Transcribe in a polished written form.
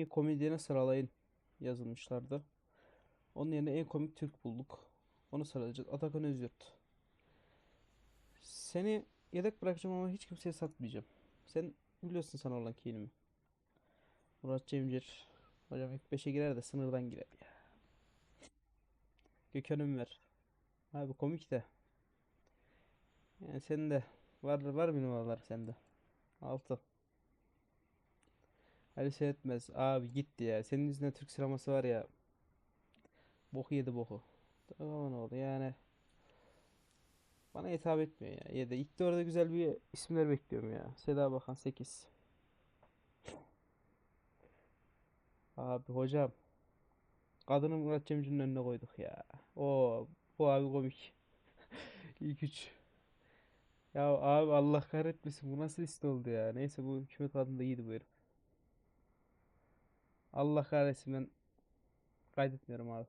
Komedyene sıralayın yazılmışlardı. Onun yerine en komik Türk bulduk. Onu sıralayacağız. Atakan Özyurt. Seni yedek bırakacağım ama hiç kimseye satmayacağım. Sen biliyorsun sana olan kinimi. Murat Cemcir. Hocam ilk 5'e girer de sınırdan girer ya. Gökhan Ünver. Abi komik de. Yani senin de var bir numaralar sende. 6. Ali Seyretmez. Abi gitti ya. Senin yüzünden Türk sineması var ya. Boku yedi boku. Tamam oldu yani. Bana hitap etmiyor ya. Ya da ilk dörde güzel bir isimler bekliyorum ya. Seda Bakan 8. Abi hocam. Kadını Murat Cemcir'in önüne koyduk ya. O bu abi komik. İlk 3. Ya abi Allah kahretmesin. Bu nasıl liste oldu ya. Neyse bu hükümet adında iyiydi bu herif. Allah kahretsin ben kaydetmiyorum abi.